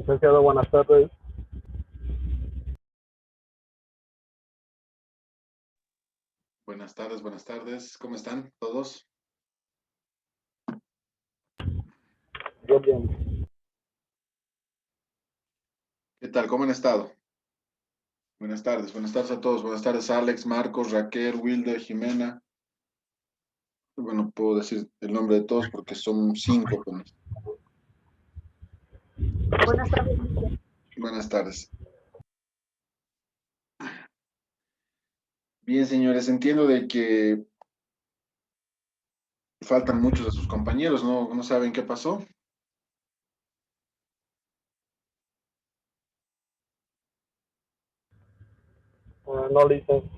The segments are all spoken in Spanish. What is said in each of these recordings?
Licenciado, buenas tardes. Buenas tardes. ¿Cómo están todos? Bien, bien. ¿Qué tal? ¿Cómo han estado? Buenas tardes a todos. Buenas tardes, Alex, Marcos, Raquel, Wilder, Jimena. Bueno, puedo decir el nombre de todos porque son cinco. Buenas tardes. Buenas tardes. Bien, señores, entiendo de que faltan muchos de sus compañeros, ¿no saben qué pasó? No, licenciado.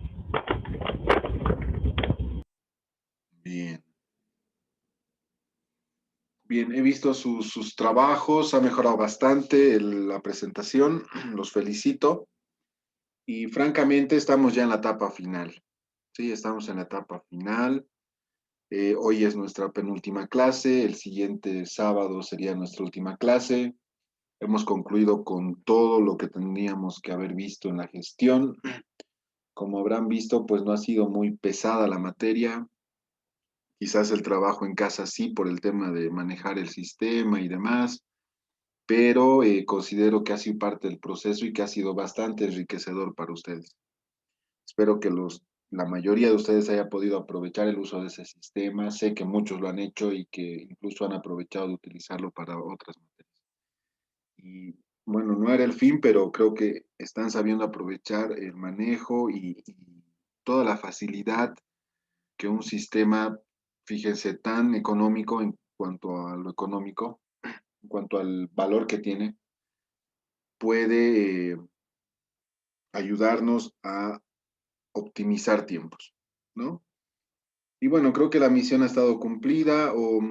Bien. Bien, he visto sus trabajos, ha mejorado bastante la presentación, los felicito y francamente estamos ya en la etapa final. Sí, estamos en la etapa final. Hoy es nuestra penúltima clase, el siguiente sábado sería nuestra última clase. Hemos concluido con todo lo que teníamos que haber visto en la gestión. Como habrán visto, pues no ha sido muy pesada la materia. Quizás el trabajo en casa sí, por el tema de manejar el sistema y demás, pero considero que ha sido parte del proceso y que ha sido bastante enriquecedor para ustedes. Espero que la mayoría de ustedes haya podido aprovechar el uso de ese sistema. Sé que muchos lo han hecho y que incluso han aprovechado de utilizarlo para otras materias. Y bueno, no era el fin, pero creo que están sabiendo aprovechar el manejo y toda la facilidad que un sistema, fíjense, tan económico en cuanto a lo económico, en cuanto al valor que tiene, puede ayudarnos a optimizar tiempos, ¿no? Y bueno, creo que la misión ha estado cumplida o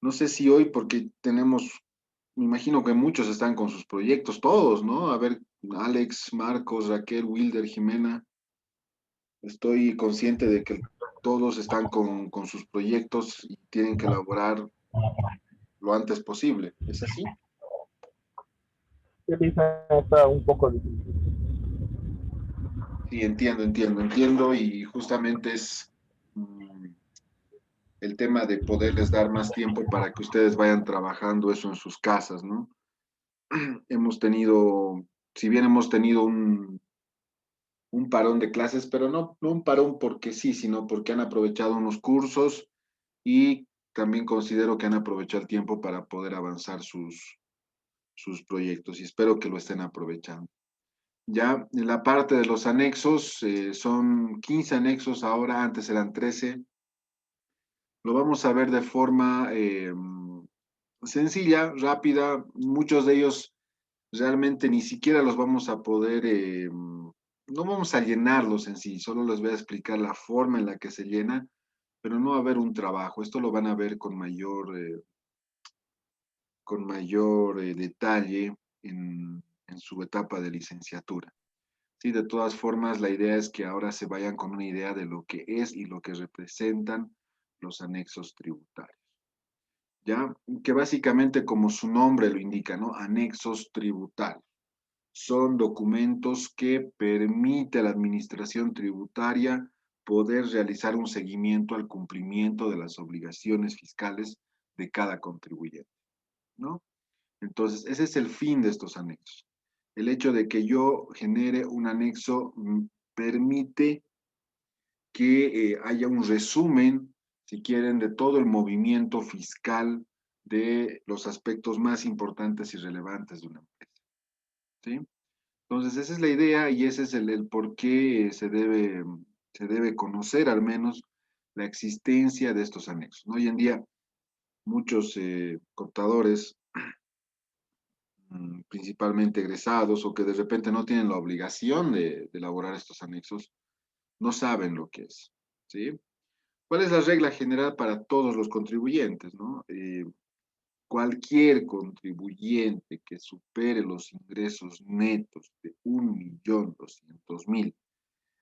no sé si hoy porque tenemos, me imagino que muchos están con sus proyectos, todos, ¿no? A ver, Alex, Marcos, Raquel, Wilder, Jimena, estoy consciente de que todos están con sus proyectos y tienen que elaborar lo antes posible. ¿Es así? Sí, licenciado, está un poco difícil. Sí, entiendo y justamente es el tema de poderles dar más tiempo para que ustedes vayan trabajando eso en sus casas, ¿no? Hemos tenido, si bien hemos tenido un parón de clases, pero no un parón porque sí, sino porque han aprovechado unos cursos y también considero que han aprovechado el tiempo para poder avanzar sus proyectos y espero que lo estén aprovechando. Ya en la parte de los anexos, son 15 anexos ahora, antes eran 13. Lo vamos a ver de forma sencilla, rápida. Muchos de ellos realmente ni siquiera los vamos a poder, no vamos a llenarlos en sí, solo les voy a explicar la forma en la que se llena, pero no va a haber un trabajo. Esto lo van a ver con mayor detalle en su etapa de licenciatura. Sí, de todas formas, la idea es que ahora se vayan con una idea de lo que es y lo que representan los anexos tributarios. ¿Ya? Que básicamente, como su nombre lo indica, ¿no? Anexos tributarios. Son documentos que permite a la administración tributaria poder realizar un seguimiento al cumplimiento de las obligaciones fiscales de cada contribuyente, ¿no? Entonces, ese es el fin de estos anexos. El hecho de que yo genere un anexo permite que haya un resumen, si quieren, de todo el movimiento fiscal de los aspectos más importantes y relevantes de una empresa. ¿Sí? Entonces, esa es la idea y ese es el por qué se debe conocer al menos la existencia de estos anexos, ¿no? Hoy en día, muchos contadores, principalmente egresados o que de repente no tienen la obligación de elaborar estos anexos, no saben lo que es, ¿sí? ¿Cuál es la regla general para todos los contribuyentes, no? Cualquier contribuyente que supere los ingresos netos de 1.200.000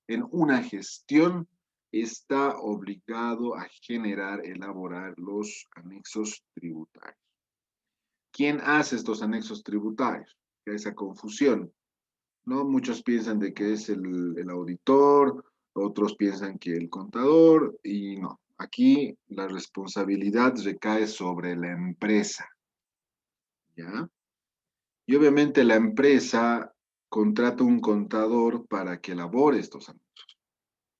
en una gestión está obligado a elaborar los anexos tributarios. ¿Quién hace estos anexos tributarios? Que hay esa confusión, ¿no? Muchos piensan de que es el auditor, otros piensan que el contador, y no. Aquí la responsabilidad recae sobre la empresa, ¿ya? Y obviamente la empresa contrata un contador para que elabore estos anexos,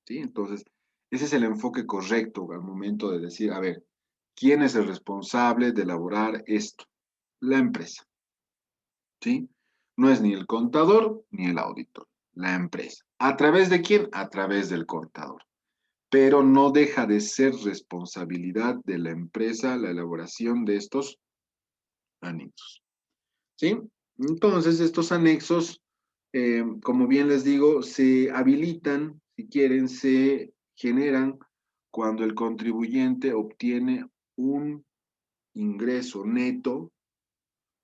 ¿sí? Entonces, ese es el enfoque correcto al momento de decir, a ver, ¿quién es el responsable de elaborar esto? La empresa, ¿sí? No es ni el contador ni el auditor, la empresa. ¿A través de quién? A través del contador. Pero no deja de ser responsabilidad de la empresa la elaboración de estos anexos, ¿sí? Entonces, estos anexos, como bien les digo, se habilitan, si quieren, se generan cuando el contribuyente obtiene un ingreso neto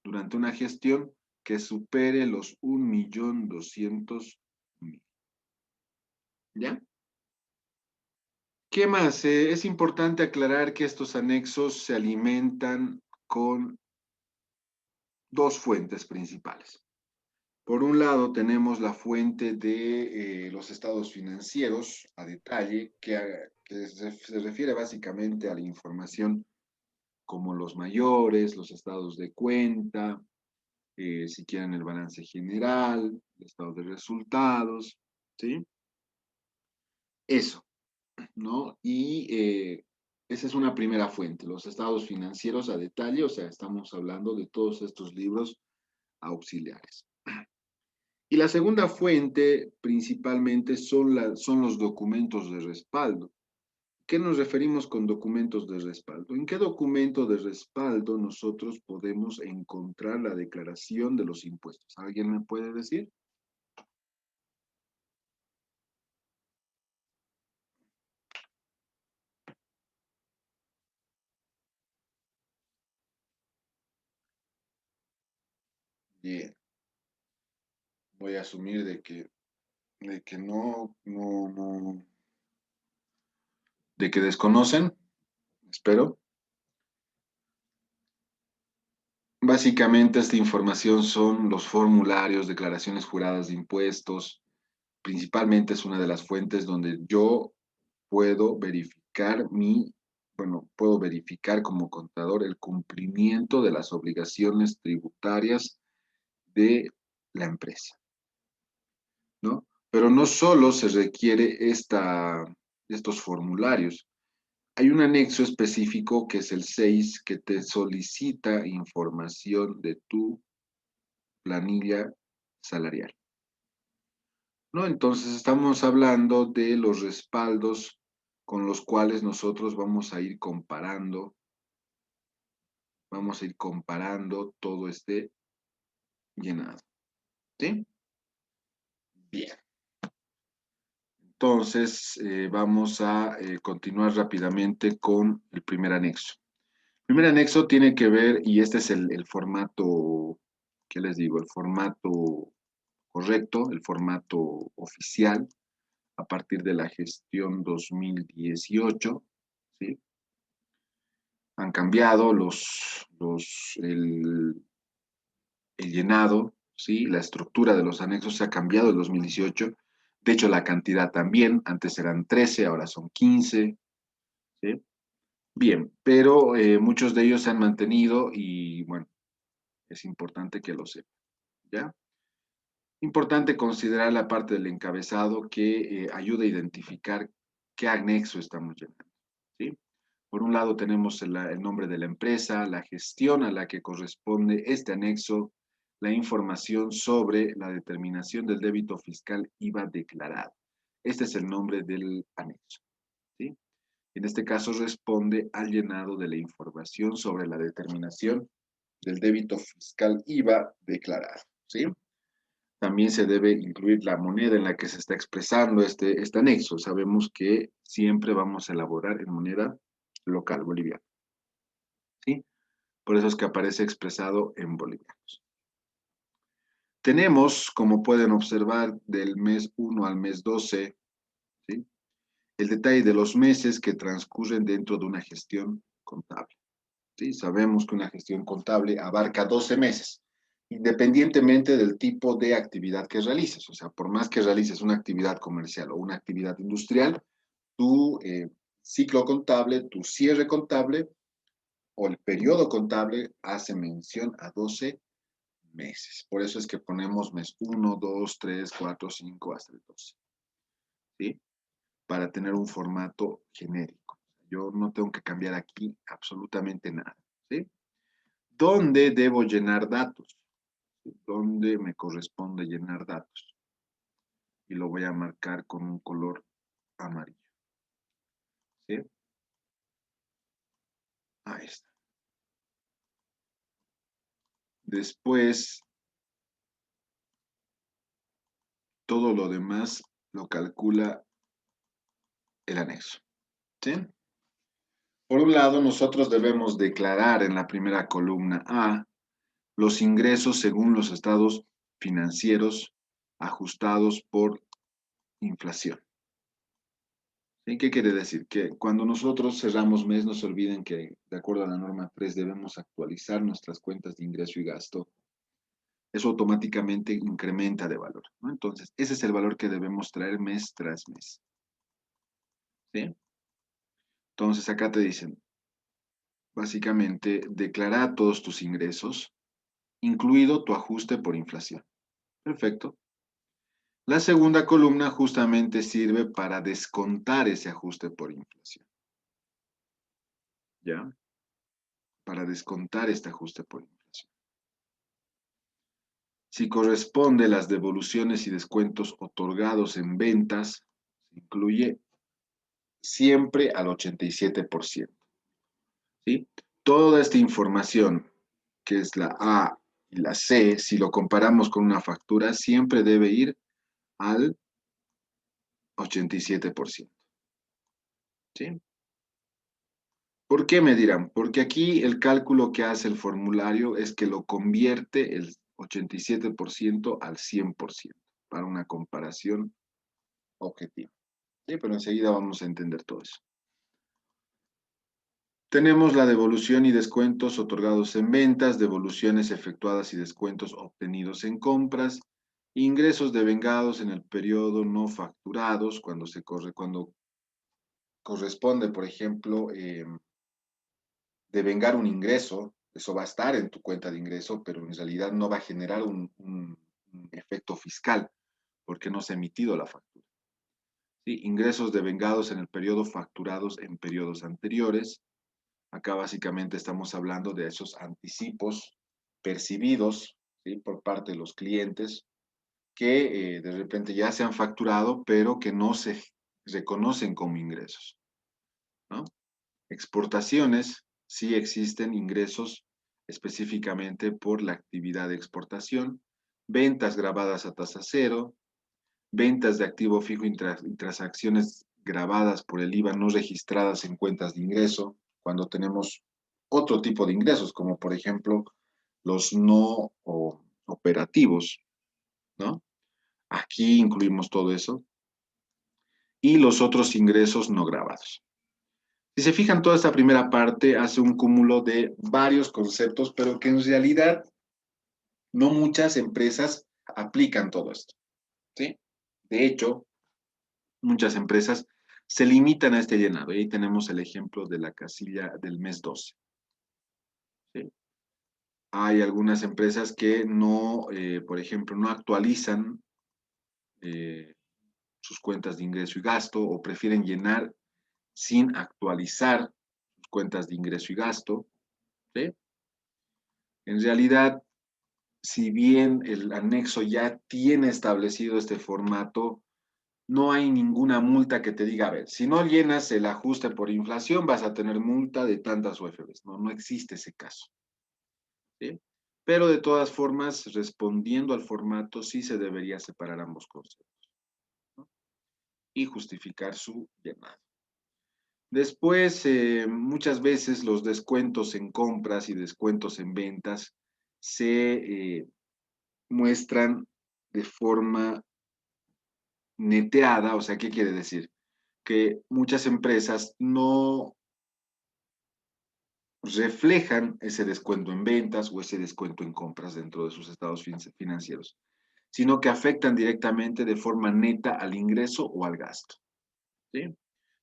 durante una gestión que supere los 1.200.000. ¿Ya? ¿Qué más? Es importante aclarar que estos anexos se alimentan con dos fuentes principales. Por un lado, tenemos la fuente de los estados financieros a detalle, que se refiere básicamente a la información como los mayores, los estados de cuenta, si quieren el balance general, el estado de resultados, ¿sí? Eso, ¿no? Y esa es una primera fuente, los estados financieros a detalle, o sea, estamos hablando de todos estos libros auxiliares. Y la segunda fuente principalmente son los documentos de respaldo. ¿Qué nos referimos con documentos de respaldo? ¿En qué documento de respaldo nosotros podemos encontrar la declaración de los impuestos? ¿Alguien me puede decir? Bien, voy a asumir de que no, de que desconocen, espero. Básicamente esta información son los formularios, declaraciones juradas de impuestos. Principalmente es una de las fuentes donde yo puedo verificar puedo verificar como contador el cumplimiento de las obligaciones tributarias de la empresa, ¿no? Pero no solo se requiere estos formularios. Hay un anexo específico que es el 6 que te solicita información de tu planilla salarial, ¿no? Entonces estamos hablando de los respaldos con los cuales nosotros vamos a ir comparando todo este llenado, ¿sí? Bien. Entonces, vamos a continuar rápidamente con el primer anexo. El primer anexo tiene que ver, y este es el formato, ¿qué les digo? El formato correcto, el formato oficial, a partir de la gestión 2018, ¿sí? Han cambiado el llenado, ¿sí? La estructura de los anexos se ha cambiado en 2018. De hecho, la cantidad también. Antes eran 13, ahora son 15, ¿sí? Bien, pero muchos de ellos se han mantenido y, bueno, es importante que lo sepan, ¿ya? Importante considerar la parte del encabezado que ayuda a identificar qué anexo estamos llenando, ¿sí? Por un lado tenemos el nombre de la empresa, la gestión a la que corresponde este anexo, la información sobre la determinación del débito fiscal IVA declarado. Este es el nombre del anexo, ¿sí? En este caso responde al llenado de la información sobre la determinación del débito fiscal IVA declarado, ¿sí? También se debe incluir la moneda en la que se está expresando este anexo. Sabemos que siempre vamos a elaborar en moneda local boliviana, ¿sí? Por eso es que aparece expresado en bolivianos. Tenemos, como pueden observar, del mes 1 al mes 12, ¿sí? El detalle de los meses que transcurren dentro de una gestión contable. ¿sí? Sabemos que una gestión contable abarca 12 meses, independientemente del tipo de actividad que realices. O sea, por más que realices una actividad comercial o una actividad industrial, tu ciclo contable, tu cierre contable o el periodo contable hace mención a 12 meses. Por eso es que ponemos mes 1, 2, 3, 4, 5 hasta el 12. ¿Sí? Para tener un formato genérico. Yo no tengo que cambiar aquí absolutamente nada. ¿Sí? ¿Dónde debo llenar datos? ¿Dónde me corresponde llenar datos? Y lo voy a marcar con un color amarillo. ¿Sí? Ahí está. Después, todo lo demás lo calcula el anexo. ¿Sí? Por un lado, nosotros debemos declarar en la primera columna A los ingresos según los estados financieros ajustados por inflación. ¿Sí? ¿Qué quiere decir? Que cuando nosotros cerramos mes, no se olviden que, de acuerdo a la norma 3, debemos actualizar nuestras cuentas de ingreso y gasto. Eso automáticamente incrementa de valor, ¿no? Entonces, ese es el valor que debemos traer mes tras mes. ¿Sí? Entonces, acá te dicen, básicamente, declara todos tus ingresos, incluido tu ajuste por inflación. Perfecto. La segunda columna justamente sirve para descontar ese ajuste por inflación. ¿Ya? Para descontar este ajuste por inflación. Si corresponde las devoluciones y descuentos otorgados en ventas, se incluye siempre al 87%. ¿Sí? Toda esta información, que es la A y la C, si lo comparamos con una factura, siempre debe ir al 87%. ¿Sí? ¿Por qué me dirán? Porque aquí el cálculo que hace el formulario es que lo convierte el 87% al 100% para una comparación objetiva. Sí, pero enseguida vamos a entender todo eso. Tenemos la devolución y descuentos otorgados en ventas, devoluciones efectuadas y descuentos obtenidos en compras, ingresos devengados en el periodo no facturados, cuando corresponde, por ejemplo, devengar un ingreso, eso va a estar en tu cuenta de ingreso, pero en realidad no va a generar un efecto fiscal porque no se ha emitido la factura. ¿Sí? Ingresos devengados en el periodo facturados en periodos anteriores. Acá básicamente estamos hablando de esos anticipos percibidos, ¿sí? Por parte de los clientes que de repente ya se han facturado, pero que no se reconocen como ingresos, ¿no? Exportaciones, sí existen ingresos específicamente por la actividad de exportación, ventas grabadas a tasa cero, ventas de activo fijo y transacciones grabadas por el IVA no registradas en cuentas de ingreso, cuando tenemos otro tipo de ingresos, como por ejemplo los no operativos, ¿no? Aquí incluimos todo eso. Y los otros ingresos no grabados. Si se fijan, toda esta primera parte hace un cúmulo de varios conceptos, pero que en realidad no muchas empresas aplican todo esto, ¿sí? De hecho, muchas empresas se limitan a este llenado. Y ahí tenemos el ejemplo de la casilla del mes 12. ¿Sí? Hay algunas empresas que no, por ejemplo, no actualizan eh, sus cuentas de ingreso y gasto o prefieren llenar sin actualizar sus cuentas de ingreso y gasto. ¿Sí? En realidad, si bien el anexo ya tiene establecido este formato, no hay ninguna multa que te diga, a ver, si no llenas el ajuste por inflación, vas a tener multa de tantas UFBs. No, no existe ese caso. ¿Sí? Pero de todas formas, respondiendo al formato, sí se debería separar ambos conceptos, ¿no? Y justificar su llenado. Después, muchas veces los descuentos en compras y descuentos en ventas se muestran de forma neteada. O sea, ¿qué quiere decir? Que muchas empresas no reflejan ese descuento en ventas o ese descuento en compras dentro de sus estados financieros, sino que afectan directamente de forma neta al ingreso o al gasto. ¿Sí?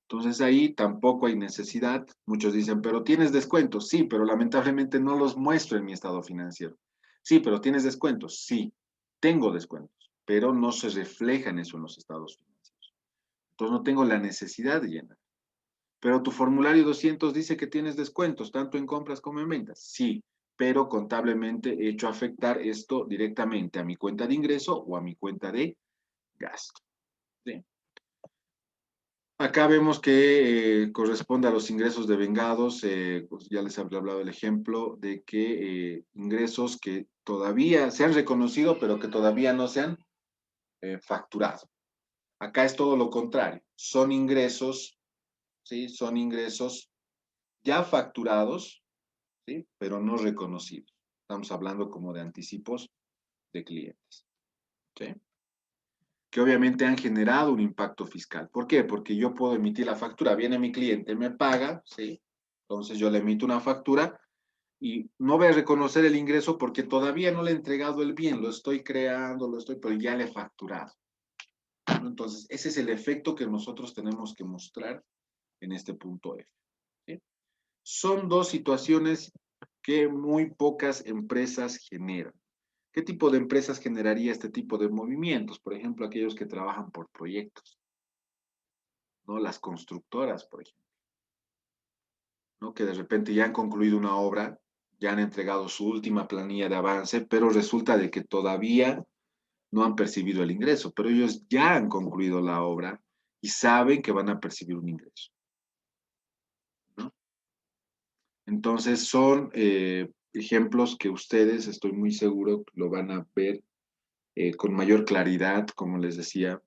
Entonces ahí tampoco hay necesidad. Muchos dicen, pero tienes descuentos. Sí, pero lamentablemente no los muestro en mi estado financiero. Sí, pero tienes descuentos. Sí, tengo descuentos, pero no se reflejan eso en los estados financieros. Entonces no tengo la necesidad de llenar. Pero tu formulario 200 dice que tienes descuentos, tanto en compras como en ventas. Sí, pero contablemente he hecho afectar esto directamente a mi cuenta de ingreso o a mi cuenta de gasto. ¿Sí? Acá vemos que corresponde a los ingresos devengados, pues ya les había hablado el ejemplo de que ingresos que todavía se han reconocido, pero que todavía no se han facturado. Acá es todo lo contrario, son ingresos, ¿sí? Son ingresos ya facturados, ¿sí? Pero no reconocidos. Estamos hablando como de anticipos de clientes, ¿sí? Que obviamente han generado un impacto fiscal. ¿Por qué? Porque yo puedo emitir la factura, viene mi cliente, me paga, ¿sí? Entonces yo le emito una factura y no voy a reconocer el ingreso porque todavía no le he entregado el bien, lo estoy creando, pero ya le he facturado. Entonces, ese es el efecto que nosotros tenemos que mostrar en este punto F. ¿Sí? Son dos situaciones que muy pocas empresas generan. ¿Qué tipo de empresas generaría este tipo de movimientos? Por ejemplo, aquellos que trabajan por proyectos, ¿no? Las constructoras, por ejemplo, ¿no? Que de repente ya han concluido una obra, ya han entregado su última planilla de avance, pero resulta de que todavía no han percibido el ingreso, pero ellos ya han concluido la obra y saben que van a percibir un ingreso, ¿no? Entonces son ejemplos que ustedes, estoy muy seguro, lo van a ver con mayor claridad, como les decía,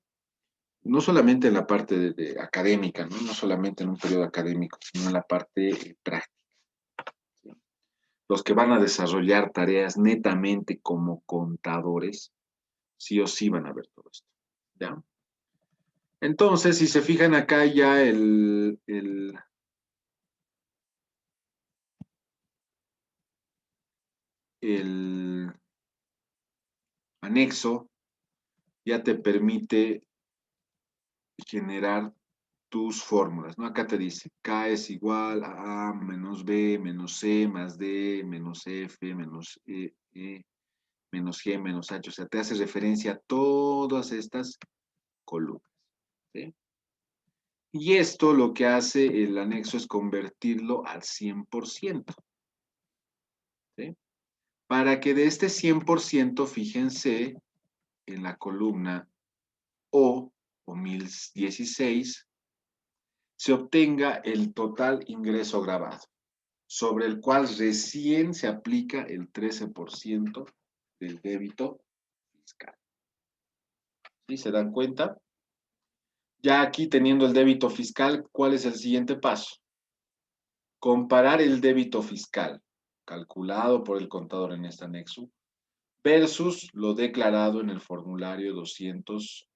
no solamente en la parte académica, ¿no? No solamente en un periodo académico, sino en la parte práctica. ¿Sí? Los que van a desarrollar tareas netamente como contadores, sí o sí van a ver todo esto. ¿Ya? Entonces, si se fijan acá ya el anexo ya te permite generar tus fórmulas, ¿no? Acá te dice, K es igual a A menos B menos C más D menos F menos E menos G menos H, o sea, te hace referencia a todas estas columnas, ¿sí? Y esto lo que hace el anexo es convertirlo al 100%, ¿sí? Para que de este 100%, fíjense en la columna o 1016, se obtenga el total ingreso grabado, sobre el cual recién se aplica el 13% del débito fiscal. ¿Sí? ¿Se dan cuenta? Ya aquí teniendo el débito fiscal, ¿cuál es el siguiente paso? Comparar el débito fiscal calculado por el contador en este anexo versus lo declarado en el formulario 200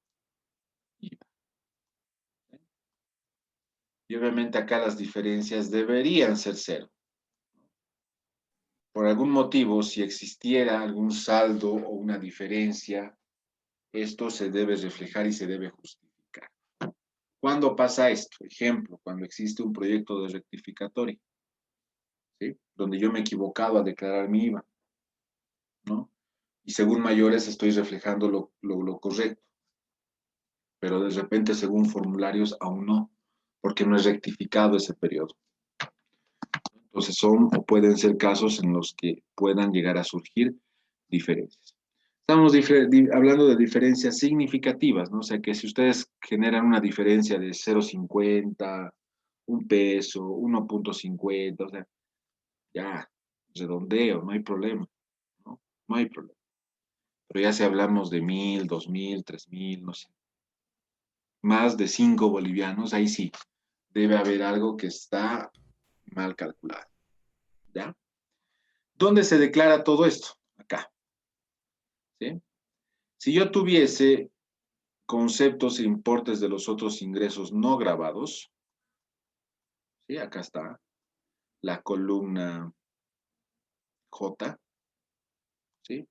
IVA. Y obviamente acá las diferencias deberían ser cero. Por algún motivo, si existiera algún saldo o una diferencia, esto se debe reflejar y se debe justificar. ¿Cuándo pasa esto? Ejemplo, cuando existe un proyecto de rectificatorio, ¿sí? Donde yo me he equivocado a declarar mi IVA, ¿no? Y según mayores estoy reflejando lo correcto, pero de repente según formularios aún no, porque no he rectificado ese periodo. Entonces son o pueden ser casos en los que puedan llegar a surgir diferencias. Estamos hablando de diferencias significativas, ¿no? O sea que si ustedes generan una diferencia de 0,50, un peso, 1,50, o sea, ya, redondeo, no hay problema, ¿no? No hay problema. Pero ya si hablamos de 1,000, 2,000, 3,000, no sé, más de 5 bolivianos, ahí sí, debe haber algo que está mal calculado, ¿ya? ¿Dónde se declara todo esto? Acá, ¿sí? Si yo tuviese conceptos e importes de los otros ingresos no grabados, ¿sí? Acá está. la columna J, ¿sí?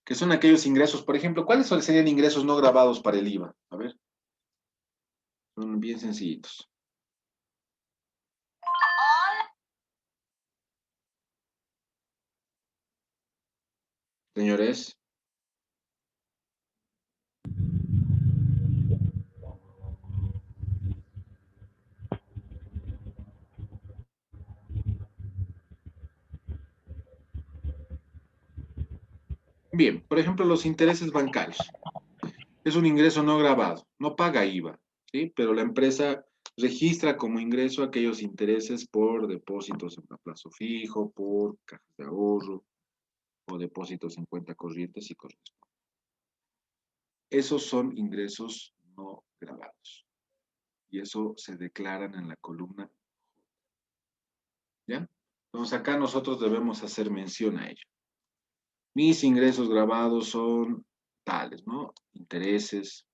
Que son aquellos ingresos, por ejemplo, ¿cuáles serían ingresos no grabados para el IVA? A ver, son bien sencillitos. Señores, bien, por ejemplo, los intereses bancarios. Es un ingreso no grabado, no paga IVA, ¿sí? Pero la empresa registra como ingreso aquellos intereses por depósitos en plazo fijo, por cajas de ahorro o depósitos en cuenta corrientes y correspondientes. Esos son ingresos no grabados. Y eso se declaran en la columna, ¿ya? Entonces acá nosotros debemos hacer mención a ello. Mis ingresos grabados son tales, ¿no? Intereses,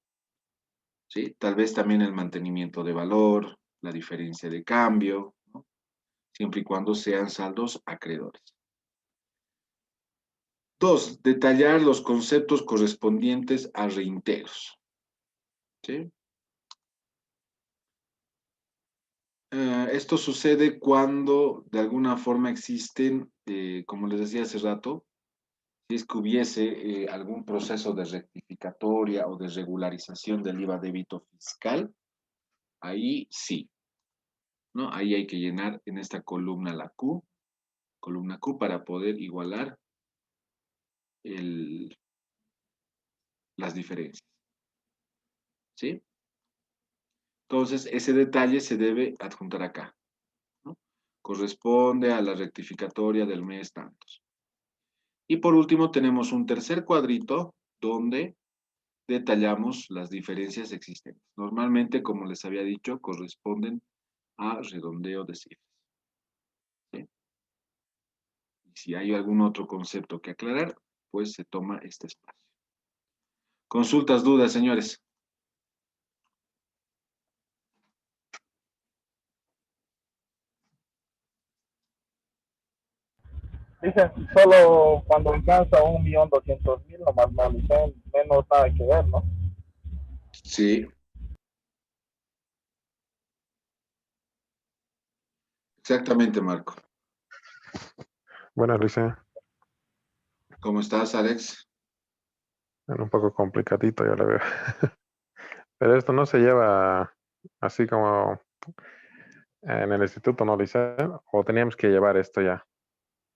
¿sí? Tal vez también el mantenimiento de valor, la diferencia de cambio, ¿no? Siempre y cuando sean saldos acreedores. 2, detallar los conceptos correspondientes a reintegros, ¿sí? Esto sucede cuando de alguna forma existen, como les decía hace rato, si es que hubiese algún proceso de rectificatoria o de regularización del IVA débito fiscal, ahí sí, ¿no? Ahí hay que llenar en esta columna la Q, columna Q para poder igualar las diferencias, ¿sí? Entonces, ese detalle se debe adjuntar acá, ¿no? Corresponde a la rectificatoria del mes tantos. Y por último, tenemos un tercer cuadrito donde detallamos las diferencias existentes. Normalmente, como les había dicho, corresponden a redondeo de cifras, ¿sí? Y si hay algún otro concepto que aclarar, pues se toma este espacio. Consultas, dudas, señores. Dicen solo cuando alcanza 1.200.000, nomás no dicen menos nada que ver, ¿no? Sí, exactamente, Marco. Bueno, Luis, ¿Cómo estás, Alex? un poco complicadito, ya lo veo. Pero esto no se lleva así como en el instituto, ¿no, Luis? ¿O teníamos que llevar esto ya?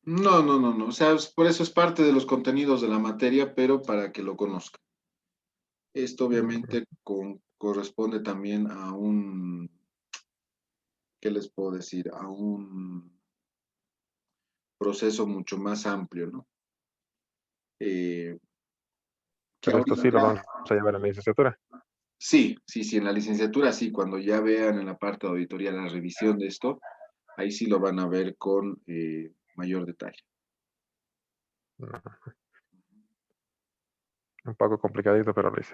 No, no, no, no. O sea, por eso es parte de los contenidos de la materia, pero para que lo conozcan. Esto obviamente corresponde también a un, ¿qué les puedo decir? A un proceso mucho más amplio, ¿no? Eh, que Pero esto sí lo ahorita, vamos a llevar en la licenciatura. sí, sí, sí, en la licenciatura sí, cuando ya vean en la parte de auditoría la revisión de esto, ahí sí lo van a ver con mayor detalle. No, un poco complicadito, pero Luis.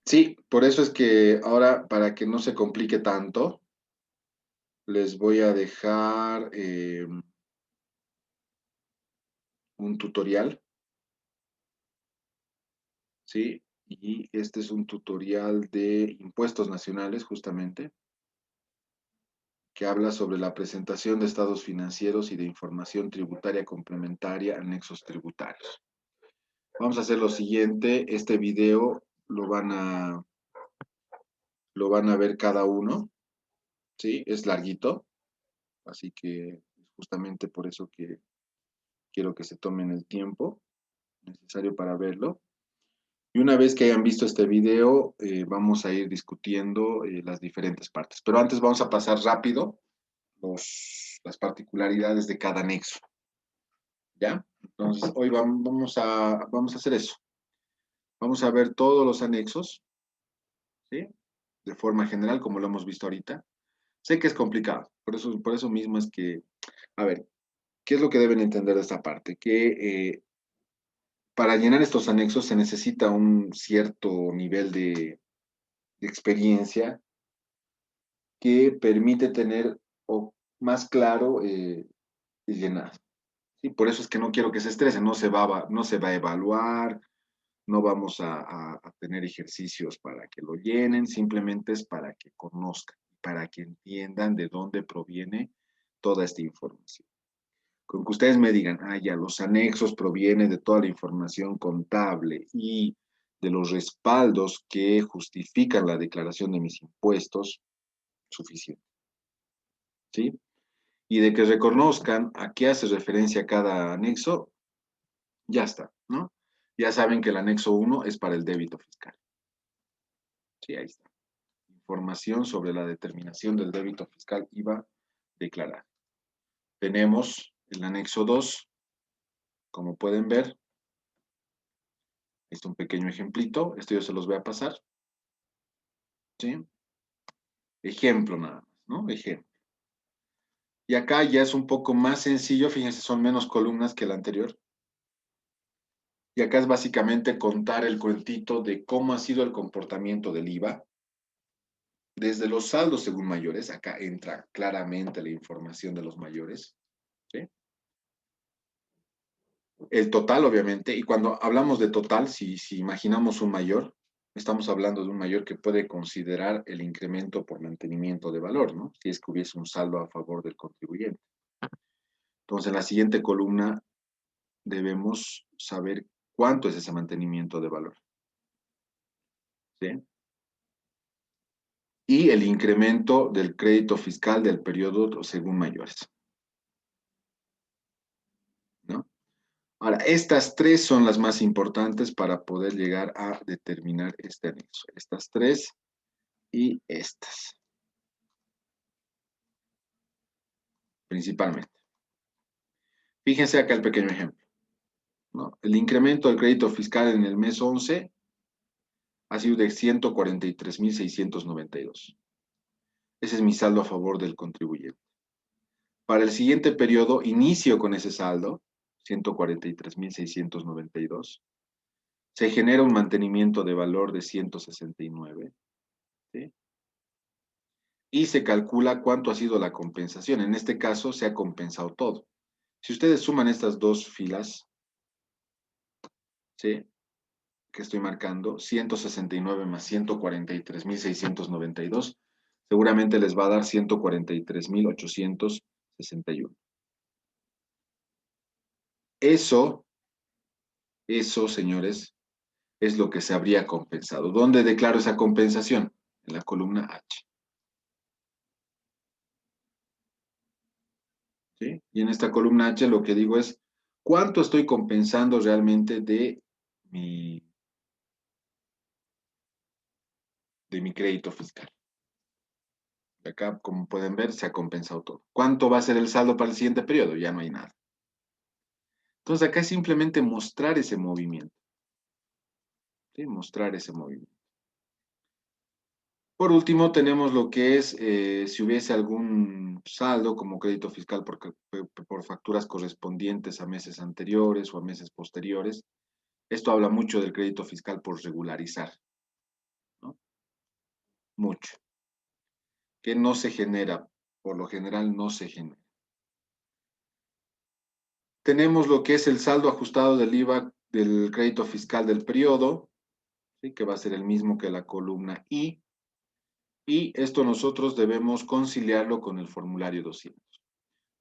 Sí, por eso es que ahora, para que no se complique tanto, les voy a dejar un tutorial, ¿sí? Y este es un tutorial de impuestos nacionales, justamente, que habla sobre la presentación de estados financieros y de información tributaria complementaria, anexos tributarios. Vamos a hacer lo siguiente, este video lo van a ver cada uno, ¿sí? Es larguito, así que es justamente por eso que quiero que se tomen el tiempo necesario para verlo. Y una vez que hayan visto este video, vamos a ir discutiendo las diferentes partes. Pero antes vamos a pasar rápido las particularidades de cada anexo, ¿ya? Entonces, hoy vamos a hacer eso. Vamos a ver todos los anexos, ¿sí? De forma general, como lo hemos visto ahorita. Sé que es complicado, por eso mismo es que, a ver, ¿qué es lo que deben entender de esta parte? Que para llenar estos anexos se necesita un cierto nivel de experiencia que permite tener o más claro y llenar. ¿Sí? Por eso es que no quiero que se estresen, no se va a evaluar, no vamos a tener ejercicios para que lo llenen, simplemente es para que conozcan, para que entiendan de dónde proviene toda esta información. Con que ustedes me digan, ah, ya, los anexos provienen de toda la información contable y de los respaldos que justifican la declaración de mis impuestos, suficiente. ¿Sí? Y de que reconozcan a qué hace referencia cada anexo, ya está, ¿no? Ya saben que el anexo 1 es para el débito fiscal. Sí, ahí está. Información sobre la determinación del débito fiscal IVA declarado. Tenemos el anexo 2, como pueden ver. Este es un pequeño ejemplito, esto yo se los voy a pasar. ¿Sí? Ejemplo nada más, ¿no? Ejemplo. Y acá ya es un poco más sencillo, fíjense, son menos columnas que el anterior. Y acá es básicamente contar el cuentito de cómo ha sido el comportamiento del IVA. Desde los saldos según mayores, acá entra claramente la información de los mayores. ¿Sí? El total, obviamente, y cuando hablamos de total, si imaginamos un mayor, estamos hablando de un mayor que puede considerar el incremento por mantenimiento de valor, ¿no? Si es que hubiese un saldo a favor del contribuyente. Entonces, en la siguiente columna debemos saber cuánto es ese mantenimiento de valor. ¿Sí? Y el incremento del crédito fiscal del periodo según mayores. ¿No? Ahora, estas tres son las más importantes para poder llegar a determinar este anexo. Estas tres y estas. Principalmente. Fíjense acá el pequeño ejemplo, ¿no? El incremento del crédito fiscal en el mes 11 ha sido de 143,692. Ese es mi saldo a favor del contribuyente. Para el siguiente periodo, inicio con ese saldo, 143,692. Se genera un mantenimiento de valor de 169. ¿Sí? Y se calcula cuánto ha sido la compensación. En este caso, se ha compensado todo. Si ustedes suman estas dos filas, ¿sí? Que estoy marcando, 169 más 143,692, seguramente les va a dar 143,861. Eso, señores, es lo que se habría compensado. ¿Dónde declaro esa compensación? En la columna H. ¿Sí? Y en esta columna H lo que digo es, ¿cuánto estoy compensando realmente de mi crédito fiscal? Acá, como pueden ver, se ha compensado todo. ¿Cuánto va a ser el saldo para el siguiente periodo? Ya no hay nada. Entonces acá es simplemente mostrar ese movimiento. ¿Sí? Mostrar ese movimiento. Por último, tenemos lo que es si hubiese algún saldo como crédito fiscal por facturas correspondientes a meses anteriores o a meses posteriores. Esto habla mucho del crédito fiscal por regularizar, ¿no? Mucho. Que no se genera, por lo general no se genera. Tenemos lo que es el saldo ajustado del IVA del crédito fiscal del periodo, ¿sí? Que va a ser el mismo que la columna I. Y esto nosotros debemos conciliarlo con el formulario 200.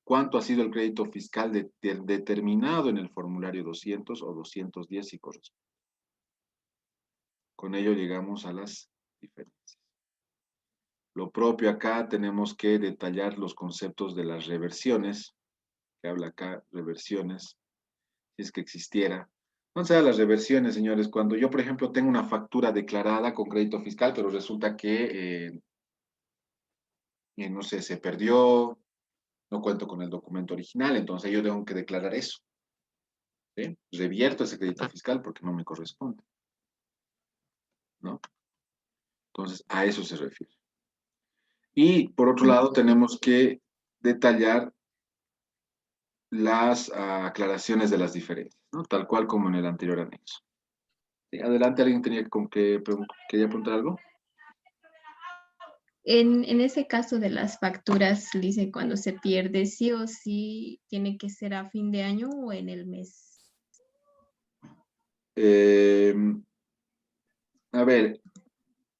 ¿Cuánto ha sido el crédito fiscal determinado en el formulario 200 o 210 si corresponde? Con ello llegamos a las diferencias. Lo propio acá tenemos que detallar los conceptos de las reversiones, que habla acá, reversiones, si es que existiera. No sea las reversiones, señores, cuando yo, por ejemplo, tengo una factura declarada con crédito fiscal, pero resulta que, no sé, se perdió, no cuento con el documento original, entonces yo tengo que declarar eso. ¿Sí? Revierto ese crédito fiscal porque no me corresponde. ¿No? Entonces, a eso se refiere. Y por otro lado, tenemos que detallar las aclaraciones de las diferencias, ¿no? Tal cual como en el anterior anexo. ¿Sí? Adelante, ¿alguien quería preguntar algo? En ese caso de las facturas, dice cuando se pierde, sí o sí tiene que ser a fin de año o en el mes. Eh, a ver,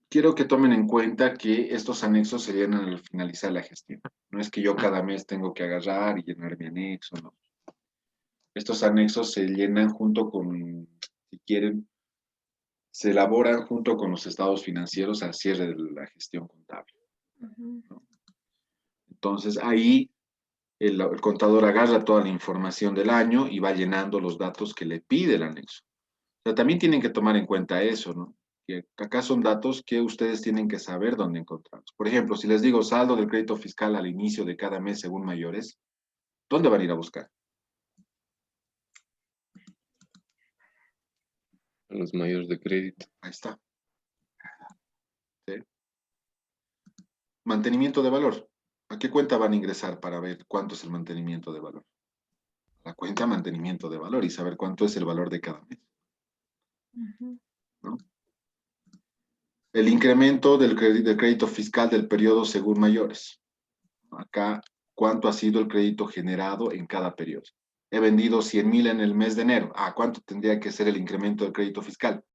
quiero que tomen en cuenta que estos anexos se llenan al finalizar la gestión. No es que yo cada mes tengo que agarrar y llenar mi anexo, no. Estos anexos se llenan junto con, si quieren, se elaboran junto con los estados financieros al cierre de la gestión contable. Ujú. Entonces ahí el contador agarra toda la información del año y va llenando los datos que le pide el anexo. O sea, también tienen que tomar en cuenta eso, ¿no? Que acá son datos que ustedes tienen que saber dónde encontrarlos. Por ejemplo, si les digo saldo del crédito fiscal al inicio de cada mes según mayores, ¿dónde van a ir a buscar? A los mayores de crédito. Ahí está. ¿Sí? Mantenimiento de valor. ¿A qué cuenta van a ingresar para ver cuánto es el mantenimiento de valor? La cuenta mantenimiento de valor y saber cuánto es el valor de cada mes, Ujú. ¿no? El incremento del crédito fiscal del periodo según mayores. Acá, ¿cuánto ha sido el crédito generado en cada periodo? He vendido 100,000 en el mes de enero. ¿Cuánto tendría que ser el incremento del crédito fiscal?